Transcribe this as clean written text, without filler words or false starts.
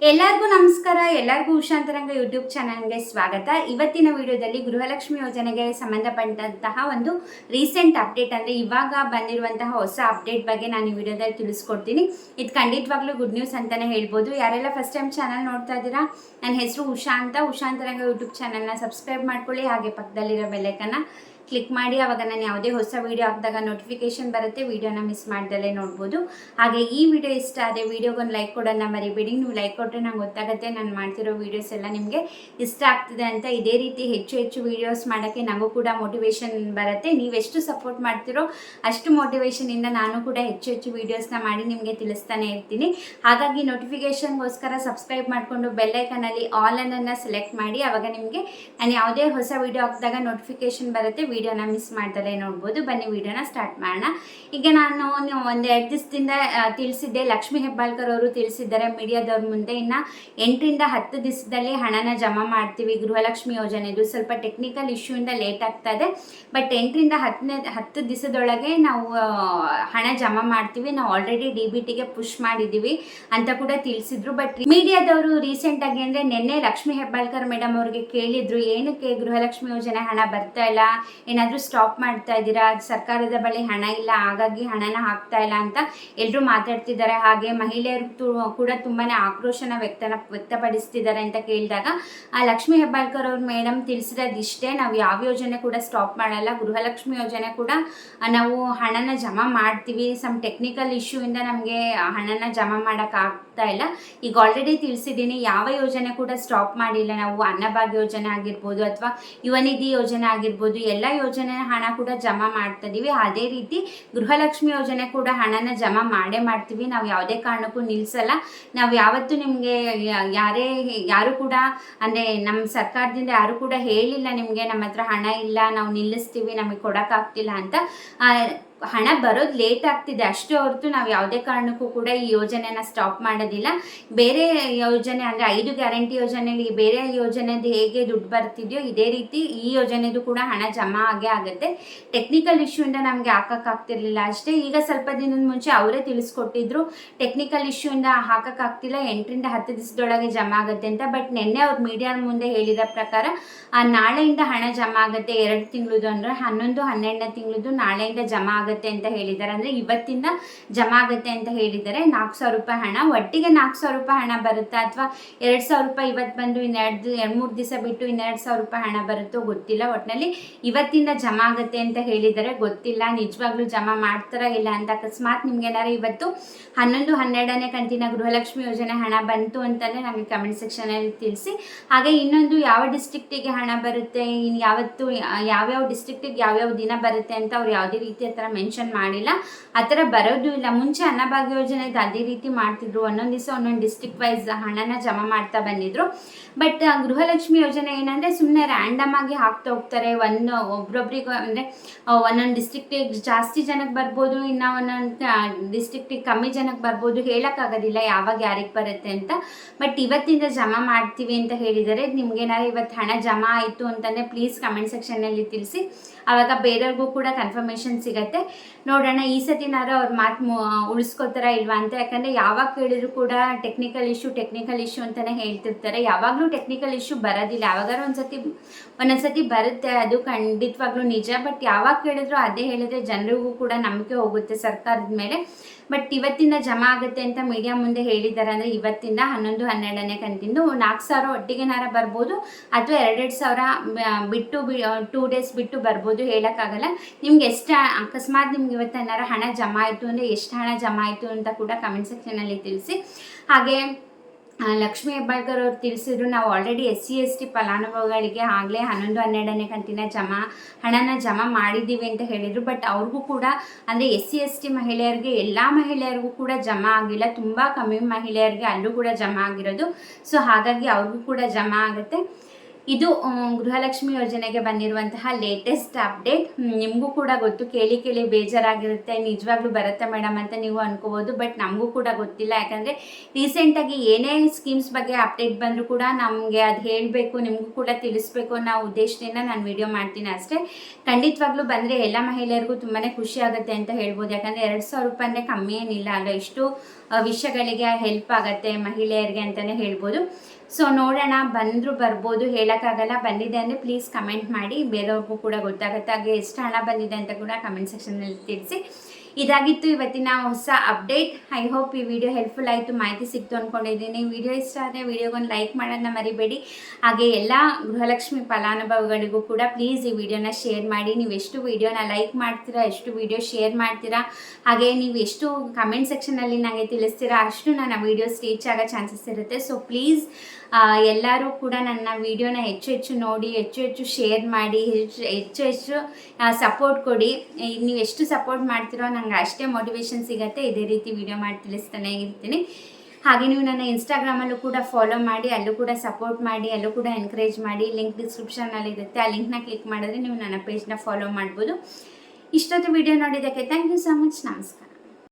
ಎಲ್ಲರಿಗೂ ನಮಸ್ಕಾರ. ಎಲ್ಲರಿಗೂ ಉಷಾಂತರಂಗ ಯೂಟ್ಯೂಬ್ ಚಾನಲ್ಗೆ ಸ್ವಾಗತ. ಇವತ್ತಿನ ವಿಡಿಯೋದಲ್ಲಿ ಗೃಹಲಕ್ಷ್ಮಿ ಯೋಜನೆಗೆ ಸಂಬಂಧಪಟ್ಟಂತಹ ಒಂದು ರೀಸೆಂಟ್ ಅಪ್ಡೇಟ್, ಅಂದರೆ ಇವಾಗ ಬಂದಿರುವಂತಹ ಹೊಸ ಅಪ್ಡೇಟ್ ಬಗ್ಗೆ ನಾನು ಈ ವಿಡಿಯೋದಲ್ಲಿ ತಿಳಿಸ್ಕೊಡ್ತೀನಿ. ಇದು ಖಂಡಿತವಾಗ್ಲೂ ಗುಡ್ ನ್ಯೂಸ್ ಅಂತಲೇ ಹೇಳ್ಬೋದು. ಯಾರೆಲ್ಲ ಫಸ್ಟ್ ಟೈಮ್ ಚಾನಲ್ ನೋಡ್ತಾ ಇದ್ದೀರಾ, ನನ್ನ ಹೆಸರು ಉಷಾ ಅಂತ. ಉಷಾಂತರಂಗ ಯೂಟ್ಯೂಬ್ ಚಾನಲ್ನ ಸಬ್ಸ್ಕ್ರೈಬ್ ಮಾಡ್ಕೊಳ್ಳಿ, ಹಾಗೆ ಪಕ್ಕದಲ್ಲಿರೋ ಬೆಲ್ಲೈಕನ್ನ ಕ್ಲಿಕ್ ಮಾಡಿ. ಆವಾಗ ನಾನು ಯಾವುದೇ ಹೊಸ ವೀಡಿಯೋ ಹಾಕಿದಾಗ ನೋಟಿಫಿಕೇಶನ್ ಬರುತ್ತೆ, ವೀಡಿಯೋನ ಮಿಸ್ ಮಾಡ್ದಲೇ ನೋಡ್ಬೋದು. ಹಾಗೆ ಈ ವಿಡಿಯೋ ಇಷ್ಟ ಆದರೆ ವಿಡಿಯೋಗೊಂದು ಲೈಕ್ ಕೊಡೋಣ ಮರಿಬೇಡಿ. ನೀವು ಲೈಕ್ ಕೊಟ್ಟರೆ ನಂಗೆ ಗೊತ್ತಾಗುತ್ತೆ ನಾನು ಮಾಡ್ತಿರೋ ವೀಡಿಯೋಸ್ ಎಲ್ಲ ನಿಮಗೆ ಇಷ್ಟ ಆಗ್ತಿದೆ ಅಂತ. ಇದೇ ರೀತಿ ಹೆಚ್ಚು ಹೆಚ್ಚು ವೀಡಿಯೋಸ್ ಮಾಡೋಕ್ಕೆ ನನಗೂ ಕೂಡ ಮೋಟಿವೇಶನ್ ಬರುತ್ತೆ. ನೀವೆಷ್ಟು ಸಪೋರ್ಟ್ ಮಾಡ್ತಿರೋ ಅಷ್ಟು ಮೋಟಿವೇಶನಿಂದ ನಾನು ಕೂಡ ಹೆಚ್ಚು ಹೆಚ್ಚು ವೀಡಿಯೋಸ್ನ ಮಾಡಿ ನಿಮಗೆ ತಿಳಿಸ್ತಾನೆ ಇರ್ತೀನಿ. ಹಾಗಾಗಿ ನೋಟಿಫಿಕೇಷನ್ಗೋಸ್ಕರ ಸಬ್ಸ್ಕ್ರೈಬ್ ಮಾಡಿಕೊಂಡು ಬೆಲ್ಲೈಕನಲ್ಲಿ ಆಲ್ ಅನ್ನನ್ನು ಸೆಲೆಕ್ಟ್ ಮಾಡಿ. ಆವಾಗ ನಿಮಗೆ ನಾನು ಯಾವುದೇ ಹೊಸ ವೀಡಿಯೋ ಹಾಕಿದಾಗ ನೋಟಿಫಿಕೇಶನ್ ಬರುತ್ತೆ, ವಿಡಿಯೋನ ಮಿಸ್ ಮಾಡ್ದಲೇ ನೋಡ್ಬೋದು. ಬನ್ನಿ ವಿಡಿಯೋನ ಸ್ಟಾರ್ಟ್ ಮಾಡೋಣ. ಈಗ ನಾನು ಒಂದೆರಡು ದಿವಸದಿಂದ ತಿಳಿಸಿದ್ದೆ, ಲಕ್ಷ್ಮೀ ಹೆಬ್ಬಾಳ್ಕರ್ ಅವರು ತಿಳಿಸಿದ್ದಾರೆ ಮೀಡಿಯಾದವ್ರ ಮುಂದೆ. ಇನ್ನು 8ರಿಂದ 10 ದಿವಸದಲ್ಲಿ ಹಣನ ಜಮಾ ಮಾಡ್ತೀವಿ ಗೃಹಲಕ್ಷ್ಮಿ ಯೋಜನೆದು. ಸ್ವಲ್ಪ ಟೆಕ್ನಿಕಲ್ ಇಶ್ಯೂಯಿಂದ ಲೇಟ್ ಆಗ್ತಾ ಇದೆ, ಬಟ್ 8ರಿಂದ 10 ದಿವಸದೊಳಗೆ ನಾವು ಹಣ ಜಮಾ ಮಾಡ್ತೀವಿ. ನಾವು ಆಲ್ರೆಡಿ DBTಗೆ ಪುಷ್ ಮಾಡಿದ್ದೀವಿ ಅಂತ ಕೂಡ ತಿಳಿಸಿದ್ರು. ಬಟ್ ಮೀಡಿಯಾದವರು ರೀಸೆಂಟಾಗಿ ಅಂದರೆ ನಿನ್ನೆ ಲಕ್ಷ್ಮೀ ಹೆಬ್ಬಾಳ್ಕರ್ ಮೇಡಮ್ ಅವ್ರಿಗೆ ಕೇಳಿದ್ರು, ಏನಕ್ಕೆ ಗೃಹಲಕ್ಷ್ಮಿ ಯೋಜನೆ ಹಣ ಬರ್ತಾ ಇಲ್ಲ, ಏನಾದರೂ ಸ್ಟಾಪ್ ಮಾಡ್ತಾ ಇದ್ದೀರಾ, ಸರ್ಕಾರದ ಬಳಿ ಹಣ ಇಲ್ಲ ಹಾಗಾಗಿ ಹಣನ ಹಾಕ್ತಾ ಇಲ್ಲ ಅಂತ ಎಲ್ಲರೂ ಮಾತಾಡ್ತಿದ್ದಾರೆ. ಹಾಗೆ ಮಹಿಳೆಯರು ಕೂಡ ತುಂಬಾ ಆಕ್ರೋಶನ ವ್ಯಕ್ತಪಡಿಸ್ತಿದ್ದಾರೆ ಅಂತ ಕೇಳಿದಾಗ ಲಕ್ಷ್ಮೀ ಹೆಬ್ಬಾಳ್ಕರ್ ಅವ್ರ ಮೇಡಮ್ ತಿಳಿಸಿರೋದಿಷ್ಟೇ, ನಾವು ಯಾವ ಯೋಜನೆ ಕೂಡ ಸ್ಟಾಪ್ ಮಾಡಲ್ಲ, ಗೃಹಲಕ್ಷ್ಮಿ ಯೋಜನೆ ಕೂಡ ನಾವು ಹಣನ ಜಮಾ ಮಾಡ್ತೀವಿ. ಸಮ್ ಟೆಕ್ನಿಕಲ್ ಇಶ್ಯೂಯಿಂದ ನಮಗೆ ಹಣನ ಜಮಾ ಮಾಡೋಕ್ಕಾಗ್ತಾ ಇಲ್ಲ. ಈಗ ಆಲ್ರೆಡಿ ತಿಳಿಸಿದ್ದೀನಿ, ಯಾವ ಯೋಜನೆ ಕೂಡ ಸ್ಟಾಪ್ ಮಾಡಿಲ್ಲ ನಾವು. ಅನ್ನಭಾಗ್ಯ ಯೋಜನೆ ಆಗಿರ್ಬೋದು ಅಥವಾ ಯುವ ನಿಧಿ ಯೋಜನೆ ಆಗಿರ್ಬೋದು, ಎಲ್ಲ ಯೋಜನೆ ಹಣ ಕೂಡ ಜಮಾ ಮಾಡ್ತಾ ಇದೀವಿ. ಅದೇ ರೀತಿ ಗೃಹಲಕ್ಷ್ಮಿ ಯೋಜನೆ ಕೂಡ ಹಣನ ಜಮಾ ಮಾಡೇ ಮಾಡ್ತೀವಿ. ನಾವು ಯಾವುದೇ ಕಾರಣಕ್ಕೂ ನಿಲ್ಲಿಸಲ್ಲ. ನಾವು ಯಾವತ್ತೂ ನಿಮಗೆ ಯಾರು ಕೂಡ ಅಂದರೆ ನಮ್ಮ ಸರ್ಕಾರದಿಂದ ಯಾರು ಕೂಡ ಹೇಳಿಲ್ಲ ನಿಮಗೆ ನಮ್ಮ ಹತ್ರ ಹಣ ಇಲ್ಲ, ನಾವು ನಿಲ್ಲಿಸ್ತೀವಿ, ನಮಗೆ ಕೊಡೋಕ್ಕಾಗ್ತಿಲ್ಲ ಅಂತ. ಹಣ ಬರೋದು ಲೇಟ್ ಆಗ್ತಿದೆ ಅಷ್ಟೇ ಹೊರತು ನಾವು ಯಾವುದೇ ಕಾರಣಕ್ಕೂ ಕೂಡ ಈ ಯೋಜನೆನ ಸ್ಟಾಪ್ ಮಾಡೋದಿಲ್ಲ. ಬೇರೆ ಯೋಜನೆ ಅಂದರೆ 5 ಗ್ಯಾರಂಟಿ ಯೋಜನೆಯಲ್ಲಿ ಬೇರೆ ಯೋಜನೆದು ಹೇಗೆ ದುಡ್ಡು ಬರ್ತಿದೆಯೋ ಇದೇ ರೀತಿ ಈ ಯೋಜನೆದು ಕೂಡ ಹಣ ಜಮಾ ಆಗೇ ಆಗುತ್ತೆ. ಟೆಕ್ನಿಕಲ್ ಇಶ್ಯೂಯಿಂದ ನಮಗೆ ಹಾಕೋಕ್ಕಾಗ್ತಿರ್ಲಿಲ್ಲ ಅಷ್ಟೇ. ಈಗ ಸ್ವಲ್ಪ ದಿನದ ಮುಂಚೆ ಅವರೇ ತಿಳಿಸ್ಕೊಟ್ಟಿದ್ರು, ಟೆಕ್ನಿಕಲ್ ಇಶ್ಯೂಯಿಂದ ಹಾಕೋಕ್ಕಾಗ್ತಿಲ್ಲ, 8ರಿಂದ 10 ದಿವಸದೊಳಗೆ ಜಮಾ ಆಗುತ್ತೆ ಅಂತ. ಬಟ್ ನಿನ್ನೆ ಅವ್ರು ಮೀಡಿಯಾ ಮುಂದೆ ಹೇಳಿದ ಪ್ರಕಾರ ನಾಳೆಯಿಂದ ಹಣ ಜಮಾ ಆಗುತ್ತೆ. 2 ತಿಂಗಳದು ಅಂದರೆ 11, 12ನೇ ತಿಂಗಳದು ನಾಳೆಯಿಂದ ಜಮಾ ಆಗುತ್ತೆ ಅಂತ ಹೇಳಿದ್ದಾರೆ. ಅಂದರೆ ಇವತ್ತಿಂದ ಜಮಾ ಆಗುತ್ತೆ ಅಂತ ಹೇಳಿದ್ದಾರೆ. 4,000 ರೂಪಾಯಿ ಹಣ ಒಟ್ಟಿಗೆ 4,000 ರೂಪಾಯಿ ಹಣ ಬರುತ್ತಾ ಅಥವಾ 2,000 ರೂಪಾಯಿ ಇವತ್ತು ಬಂದು 2-3 ದಿವಸ ಬಿಟ್ಟು 2,000 ರೂಪಾಯಿ ಹಣ ಬರುತ್ತೋ ಗೊತ್ತಿಲ್ಲ. ಒಟ್ಟಿನಲ್ಲಿ ಇವತ್ತಿಂದ ಜಮಾ ಆಗುತ್ತೆ ಅಂತ ಹೇಳಿದ್ದಾರೆ. ಗೊತ್ತಿಲ್ಲ ನಿಜವಾಗ್ಲೂ ಜಮಾ ಮಾಡ್ತಾರಾ ಇಲ್ಲ ಅಂತ. ಅಕಸ್ಮಾತ್ ನಿಮ್ಗೆ ಏನಾರು ಇವತ್ತು 11, 12ನೇ ಕಂತಿನ ಗೃಹಲಕ್ಷ್ಮಿ ಯೋಜನೆ ಹಣ ಬಂತು ಅಂತಂದರೆ ನಮಗೆ ಕಮೆಂಟ್ ಸೆಕ್ಷನಲ್ಲಿ ತಿಳಿಸಿ. ಹಾಗೆ ಇನ್ನೊಂದು ಯಾವ ಡಿಸ್ಟ್ರಿಕ್ಟಿಗೆ ಹಣ ಬರುತ್ತೆ, ಇನ್ನು ಯಾವತ್ತು ಯಾವ್ಯಾವ ಡಿಸ್ಟ್ರಿಕ್ಟಿಗೆ ಯಾವ್ಯಾವ ದಿನ ಬರುತ್ತೆ ಅಂತ ಅವ್ರು ಯಾವುದೇ ರೀತಿ ಆ ಥರ ಮೆನ್ಷನ್ ಮಾಡಿಲ್ಲ. ಆ ಥರ ಬರೋದು ಇಲ್ಲ. ಮುಂಚೆ ಅನ್ನಭಾಗ್ಯ ಯೋಜನೆ ಅದೇ ರೀತಿ ಮಾಡ್ತಿದ್ರು, ಒಂದೊಂದು ದಿವಸ ಒಂದೊಂದು ಡಿಸ್ಟ್ರಿಕ್ಟ್ ವೈಸ್ ಹಣನ ಜಮಾ ಮಾಡ್ತಾ ಬಂದಿದ್ರು. ಬಟ್ ಗೃಹಲಕ್ಷ್ಮಿ ಯೋಜನೆ ಏನಂದರೆ ಸುಮ್ಮನೆ ರ್ಯಾಂಡಮ್ ಆಗಿ ಹಾಕ್ತಾ ಹೋಗ್ತಾರೆ. ಒಬ್ರೊಬ್ರಿಗೆ ಅಂದರೆ ಒಂದೊಂದು ಡಿಸ್ಟ್ರಿಕ್ಟಿಗೆ ಜಾಸ್ತಿ ಜನಕ್ಕೆ ಬರ್ಬೋದು, ಇನ್ನು ಒಂದೊಂದು ಡಿಸ್ಟ್ರಿಕ್ಟಿಗೆ ಕಮ್ಮಿ ಜನಕ್ಕೆ ಬರ್ಬೋದು, ಹೇಳೋಕ್ಕಾಗೋದಿಲ್ಲ ಯಾವಾಗ ಯಾರಿಗೆ ಬರುತ್ತೆ ಅಂತ. ಬಟ್ ಇವತ್ತಿಂದ ಜಮಾ ಮಾಡ್ತೀವಿ ಅಂತ ಹೇಳಿದ್ದಾರೆ. ನಿಮ್ಗೇನಾದ್ರು ಇವತ್ತು ಹಣ ಜಮಾ ಆಯಿತು ಅಂತಂದರೆ ಪ್ಲೀಸ್ ಕಮೆಂಟ್ ಸೆಕ್ಷನಲ್ಲಿ ತಿಳಿಸಿ, ಆವಾಗ ಬೇರೆಯವ್ರಿಗೂ ಕೂಡ ಕನ್ಫರ್ಮೇಷನ್ ಸಿಗುತ್ತೆ. ನೋಡೋಣ ಈ ಸತಿನಾರು ಅವ್ರ ಮಾತು ಉಳಿಸ್ಕೋತಾರ ಇಲ್ವಾ ಅಂತ. ಯಾಕಂದರೆ ಯಾವಾಗ ಕೇಳಿದ್ರು ಕೂಡ ಟೆಕ್ನಿಕಲ್ ಇಶ್ಯೂ ಅಂತಲೇ ಹೇಳ್ತಿರ್ತಾರೆ. ಯಾವಾಗಲೂ ಟೆಕ್ನಿಕಲ್ ಇಶ್ಯೂ ಬರೋದಿಲ್ಲ, ಯಾವಾಗಾರು ಒಂದೊಂದು ಸತಿ ಬರುತ್ತೆ, ಅದು ಖಂಡಿತವಾಗ್ಲೂ ನಿಜ. ಬಟ್ ಯಾವಾಗ ಕೇಳಿದ್ರು ಅದೇ ಹೇಳಿದ್ರೆ ಜನರಿಗೂ ಕೂಡ ನಂಬಿಕೆ ಹೋಗುತ್ತೆ ಸರ್ಕಾರದ ಮೇಲೆ. ಬಟ್ ಇವತ್ತಿಂದ ಜಮಾ ಆಗುತ್ತೆ ಅಂತ ಮೀಡಿಯಾ ಮುಂದೆ ಹೇಳಿದ್ದಾರೆ. ಅಂದರೆ ಇವತ್ತಿಂದ 11, 12ನೇ ಕಂತಿಂದು 4,000 ಒಟ್ಟಿಗೆನಾರ ಬರ್ಬೋದು ಅಥವಾ 2,000 ಬಿಟ್ಟು 2 ಡೇಸ್ ಬಿಟ್ಟು ಬರ್ಬೋದು, ಹೇಳೋಕ್ಕಾಗಲ್ಲ. ನಿಮ್ಗೆ ಎಷ್ಟು ಅಕಸ್ಮಾತ್ ನಿಮ್ಗೆ ಇವತ್ತೇನಾರ ಹಣ ಜಮಾ ಆಯಿತು ಅಂದರೆ ಎಷ್ಟು ಹಣ ಜಮಾ ಆಯಿತು ಅಂತ ಕೂಡ ಕಮೆಂಟ್ ಸೆಕ್ಷನಲ್ಲಿ ತಿಳಿಸಿ. ಹಾಗೆ ಲಕ್ಷ್ಮೀ ಹೆಬ್ಬಾಳ್ಕರ್ ಅವರು ತಿಳಿಸಿದ್ರು, ನಾವು ಆಲ್ರೆಡಿ SC/ST ಫಲಾನುಭವಿಗಳಿಗೆ ಆಗಲೇ 11, 12ನೇ ಕಂತಿನ ಹಣನ ಜಮಾ ಮಾಡಿದ್ದೀವಿ ಅಂತ ಹೇಳಿದರು. ಬಟ್ ಅವ್ರಿಗೂ ಕೂಡ ಅಂದರೆ SC/ST ಮಹಿಳೆಯರಿಗೆ ಎಲ್ಲ ಮಹಿಳೆಯರಿಗೂ ಕೂಡ ಜಮಾ ಆಗಿಲ್ಲ, ತುಂಬ ಕಮ್ಮಿ ಮಹಿಳೆಯರಿಗೆ ಅಲ್ಲೂ ಕೂಡ ಜಮಾ ಆಗಿರೋದು. ಸೊ ಹಾಗಾಗಿ ಅವ್ರಿಗೂ ಕೂಡ ಜಮಾ ಆಗುತ್ತೆ. ಇದು ಗೃಹಲಕ್ಷ್ಮಿ ಯೋಜನೆಗೆ ಬಂದಿರುವಂತಹ ಲೇಟೆಸ್ಟ್ ಅಪ್ಡೇಟ್. ನಿಮಗೂ ಕೂಡ ಗೊತ್ತು, ಕೇಳಿ ಕೇಳಿ ಬೇಜಾರಾಗಿರುತ್ತೆ, ನಿಜವಾಗ್ಲೂ ಬರುತ್ತೆ ಮೇಡಮ್ ಅಂತ ನೀವು ಅನ್ಕೋಬೋದು. ಬಟ್ ನಮಗೂ ಕೂಡ ಗೊತ್ತಿಲ್ಲ, ಯಾಕಂದರೆ ರೀಸೆಂಟಾಗಿ ಏನೇ ಸ್ಕೀಮ್ಸ್ ಬಗ್ಗೆ ಅಪ್ಡೇಟ್ ಬಂದರೂ ಕೂಡ ನಮಗೆ ಅದು ಹೇಳಬೇಕು, ನಿಮಗೂ ಕೂಡ ತಿಳಿಸ್ಬೇಕು ಅನ್ನೋ ಉದ್ದೇಶದಿಂದ ನಾನು ವಿಡಿಯೋ ಮಾಡ್ತೀನಿ ಅಷ್ಟೇ. ಖಂಡಿತವಾಗ್ಲೂ ಬಂದರೆ ಎಲ್ಲ ಮಹಿಳೆಯರಿಗೂ ತುಂಬಾ ಖುಷಿ ಆಗುತ್ತೆ ಅಂತ ಹೇಳ್ಬೋದು. ಯಾಕಂದರೆ 2,000 ರೂಪಾಯಿ ಅಂದರೆ ಕಮ್ಮಿ ಏನಿಲ್ಲ ಅಲ್ಲ, ಇಷ್ಟು ವಿಷಯಗಳಿಗೆ ಹೆಲ್ಪ್ ಆಗುತ್ತೆ ಮಹಿಳೆಯರಿಗೆ ಅಂತಲೇ ಹೇಳ್ಬೋದು. ಸೊ ನೋಡೋಣ, ಬಂದರೂ ಬರ್ಬೋದು, ಹೇಳೋಕ್ಕಾಗಲ್ಲ. ಬಂದಿದೆ ಅಂದರೆ ಪ್ಲೀಸ್ ಕಮೆಂಟ್ ಮಾಡಿ, ಬೇರೆಯವ್ರಿಗೂ ಕೂಡ ಗೊತ್ತಾಗುತ್ತೆ. ಹಾಗೆ ಎಷ್ಟು ಹಣ ಬಂದಿದೆ ಅಂತ ಕೂಡ ಕಮೆಂಟ್ ಸೆಕ್ಷನ್ನಲ್ಲಿ ತಿಳಿಸಿ. ಇದಾಗಿತ್ತು ಇವತ್ತಿನ ಹೊಸ ಅಪ್ಡೇಟ್. ಐ ಹೋಪ್ ಈ ವಿಡಿಯೋ ಹೆಲ್ಪ್ಫುಲ್ ಆಯಿತು, ಮಾಹಿತಿ ಸಿಕ್ತು ಅಂದ್ಕೊಂಡಿದ್ದೀನಿ. ವಿಡಿಯೋ ಇಷ್ಟ ಆದರೆ ವಿಡಿಯೋಗೊಂದು ಲೈಕ್ ಮಾಡೋದನ್ನ ಮರಿಬೇಡಿ. ಹಾಗೆ ಎಲ್ಲ ಗೃಹಲಕ್ಷ್ಮಿ ಫಲಾನುಭವಿಗಳಿಗೂ ಕೂಡ ಪ್ಲೀಸ್ ಈ ವಿಡಿಯೋನ ಶೇರ್ ಮಾಡಿ. ನೀವು ಎಷ್ಟು ವಿಡಿಯೋನ ಲೈಕ್ ಮಾಡ್ತೀರಾ, ಎಷ್ಟು ವಿಡಿಯೋ ಶೇರ್ ಮಾಡ್ತೀರಾ, ಹಾಗೆ ನೀವು ಎಷ್ಟು ಕಮೆಂಟ್ ಸೆಕ್ಷನಲ್ಲಿ ನನಗೆ ತಿಳಿಸ್ತೀರಾ, ಅಷ್ಟು ನನ್ನ ವೀಡಿಯೋಸ್ ರೀಚ್ ಆಗೋ ಚಾನ್ಸಸ್ ಇರುತ್ತೆ. ಸೊ ಪ್ಲೀಸ್ ಎಲ್ಲರೂ ಕೂಡ ನನ್ನ ವಿಡಿಯೋನ ಹೆಚ್ಚು ಹೆಚ್ಚು ನೋಡಿ, ಹೆಚ್ಚು ಹೆಚ್ಚು ಶೇರ್ ಮಾಡಿ, ಹೆಚ್ಚು ಹೆಚ್ಚು ಸಪೋರ್ಟ್ ಕೊಡಿ. ನೀವು ಎಷ್ಟು ಸಪೋರ್ಟ್ ಮಾಡ್ತೀರೋ ನಂಗೆ ಅಷ್ಟೇ ಮೋಟಿವೇಶನ್ ಸಿಗುತ್ತೆ. ಇದೇ ರೀತಿ ವಿಡಿಯೋ ಮಾಡಿ ತಿಳಿಸ್ತಾನೆ ಇರ್ತೀನಿ. ಹಾಗೆ ನೀವು ನನ್ನ ಇನ್ಸ್ಟಾಗ್ರಾಮಲ್ಲೂ ಕೂಡ ಫಾಲೋ ಮಾಡಿ, ಅಲ್ಲೂ ಕೂಡ ಸಪೋರ್ಟ್ ಮಾಡಿ, ಅಲ್ಲೂ ಕೂಡ ಎನ್ಕರೇಜ್ ಮಾಡಿ. ಲಿಂಕ್ ಡಿಸ್ಕ್ರಿಪ್ಷನಲ್ಲಿ ಇರುತ್ತೆ, ಆ ಲಿಂಕ್ನ ಕ್ಲಿಕ್ ಮಾಡಿದ್ರೆ ನೀವು ನನ್ನ ಪೇಜ್ನ ಫಾಲೋ ಮಾಡ್ಬೋದು. ಇಷ್ಟೊತ್ತು ವಿಡಿಯೋ ನೋಡಿದ್ದಕ್ಕೆ ಥ್ಯಾಂಕ್ ಯು ಸೊ ಮಚ್. ನಮಸ್ಕಾರ.